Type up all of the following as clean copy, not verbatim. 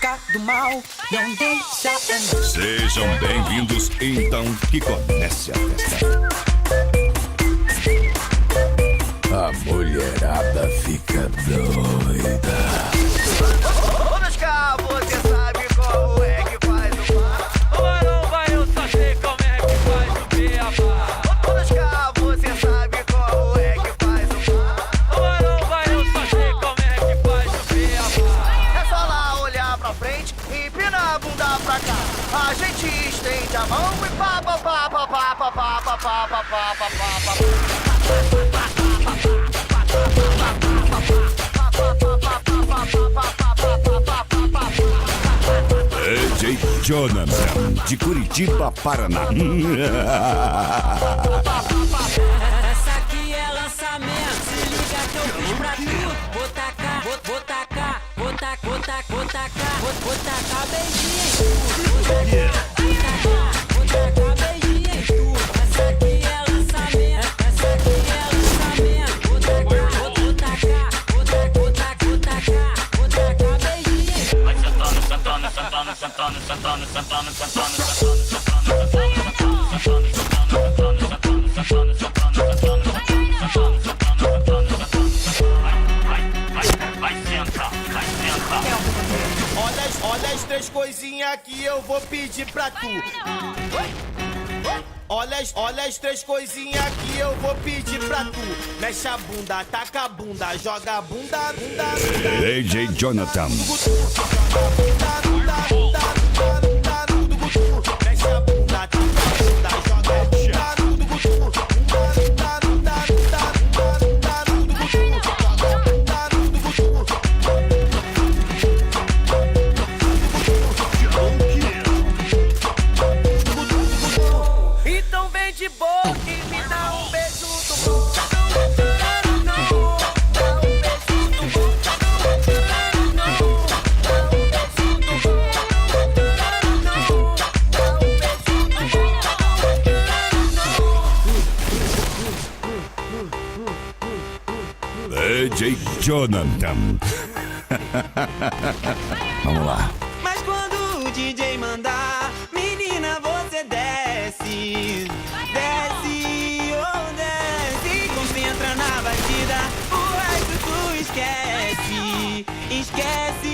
inimiga do mal, não deixa andar. Sejam bem-vindos, então, que comece a festa. A mulherada fica doida. Ô, meus cabos, você sabe como é que faz o bar? Ô, Marão, vai, eu só sei como é que faz o beabá. Ô, meus cabos, você sabe como é que faz o bar? Ô, Marão, vai, eu só sei como é que faz o beabá. É só lá olhar pra frente e empinar a bunda pra cá. A gente estende a mão e pá, pá, pá, pá, pá, pá, pá, pá, pá, pá, pá, pá, pá. DJ Jonathan, de Curitiba, Paraná. Essa aqui é lançamento, se liga que eu fiz pra tu. Vou tacar, vou tacar, vou tacar, vou tacar, vou tacar, vou tacar beijinho em tu. Vou tacar, vou tacar beijinho em tu. Essa aqui é lançamento, essa aqui é lançamento. Vou tacar, vou tacar, vou tacar, vou tacar, vou tacar, vou tacar beijinho em tu. Vai sentando, sentando, sentando, sentando, sentando, sentando, sentando, Olha as três coisinhas que eu vou pedir pra tu. Olha as três coisinhas que eu vou pedir pra tu. Mexe a bunda, taca a bunda, joga a bunda, bunda, bunda. DJ Jonathan. Mexe a bunda, taca a bunda, joga a bunda. Então vem de boa e me dá um beijo do bom. DJ Jonathan. Vamos lá. Mas quando o DJ mandar, menina, você desce. Desce, oh, desce. Concentra na batida, o resto tu esquece. Esquece,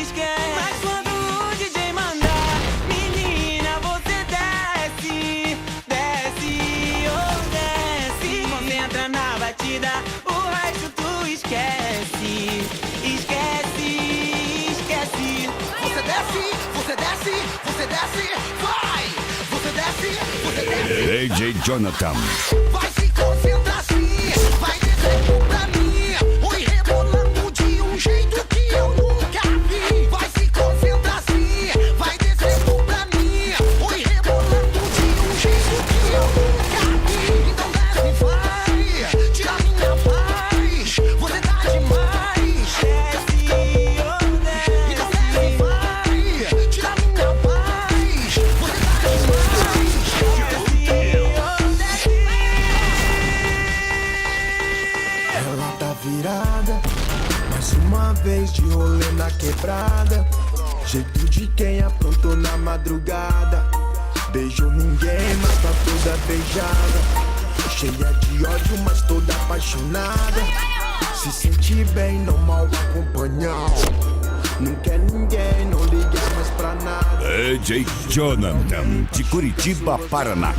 esquece. Mas quando o DJ mandar, menina, você desce. Desce, oh, desce. Concentra na batida, o resto tu esquece. Esquece, esquece. Você desce, você desce, você desce, vai! Você desce, você desce. DJ Jonathan. Vai se concentrar sim, vai descendo pra mim. Oi, rebolando de um jeito que eu nunca vi. Vai se concentrar sim, vai descendo pra mim. Oi, rebolando de um jeito que eu nunca vi. Então desce e vai, tira minha paz. Você tá demais. Desce, oh, desce. Então desce e vai, tira minha paz. Você tá demais. Ela tá virada, mais uma vez de rolê na quebrada. Jeito de quem aprontou na madrugada. Beijou ninguém, mas tá toda beijada. Cheia de ódio, mas toda apaixonada. Se sente bem, não mal acompanhado. Não quer ninguém, não liga mais pra nada. DJ Jonathan, de Curitiba, Paraná.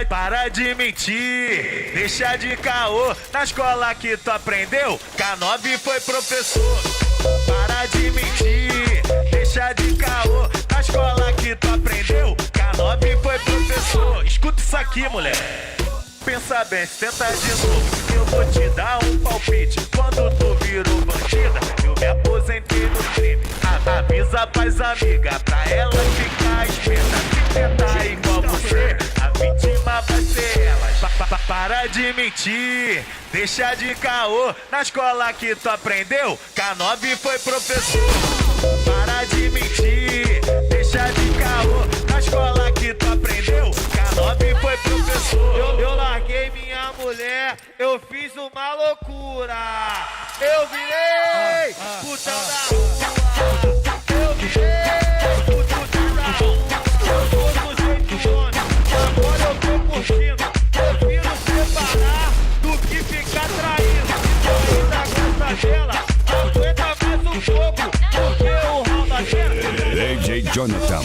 Para de mentir, deixa de caô. Na escola que tu aprendeu, K9 foi professor. Para de mentir, deixa de caô. Na escola que tu aprendeu, K9 foi professor. Escuta isso aqui, moleque. Pensa bem, tenta de novo. Eu vou te dar um palpite. Quando tu virou bandida, eu me aposentei no crime. Avisa pras amigas, pra ela ficar esperta. Se tentar igual você, a vítima vai ser elas. Para de mentir, deixa de caô. Na escola que tu aprendeu, K9 foi professor. Para de mentir, deixa de caô. Na escola que tu aprendeu, K9 foi professor. Eu larguei minha mulher, eu fiz uma loucura. Eu virei tutão da rua. Eu vejo o tutão da rua. Eu tô do jeito homem, agora eu tô curtindo. Prefiro separar do que ficar traindo. Se eu ainda gosta dela, aguenta mais um pouco, porque o round da cena DJ Jonathan.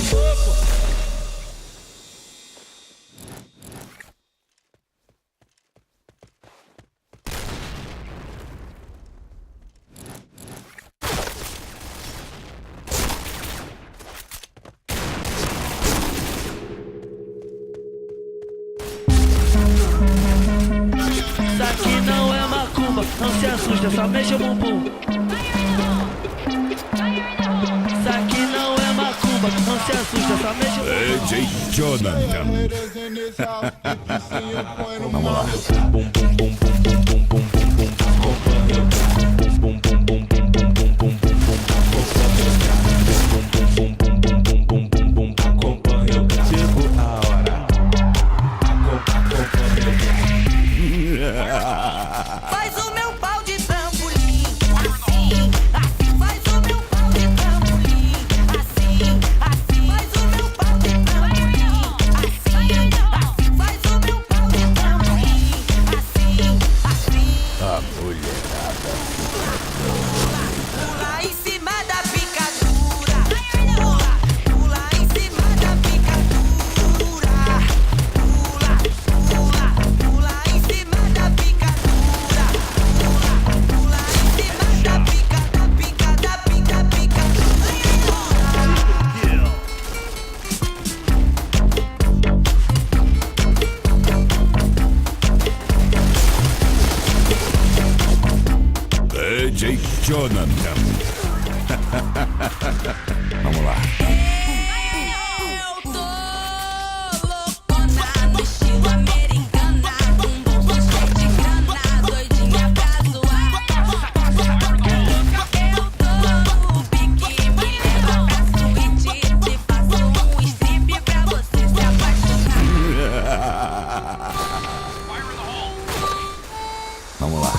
Isso aqui não é macumba, não se assusta, só mexe o bumbum. Isso aqui não é macumba, não se assusta, só mexe o bumbum. DJ Jonathan. Vamos lá. Faz o meu pau de trampolim, assim, assim. Faz o meu pau de trampolim, assim, assim. Faz o meu pau de trampolim, assim, assim. Faz o meu pau de trampolim, assim, assim. A mulherada. Pula em cima da picadura, pula em cima da picadura, pula em cima da picadura, pula em cima da pica, da picadura. DJ Jonathan. Vamos lá. Eu tô loucona no estilo americana, com bumbum cheio de grana, doidinha pra zoar. Eu tô no pique, me leva pra suíte, te faço um strip pra você se apaixonar. Vamos lá.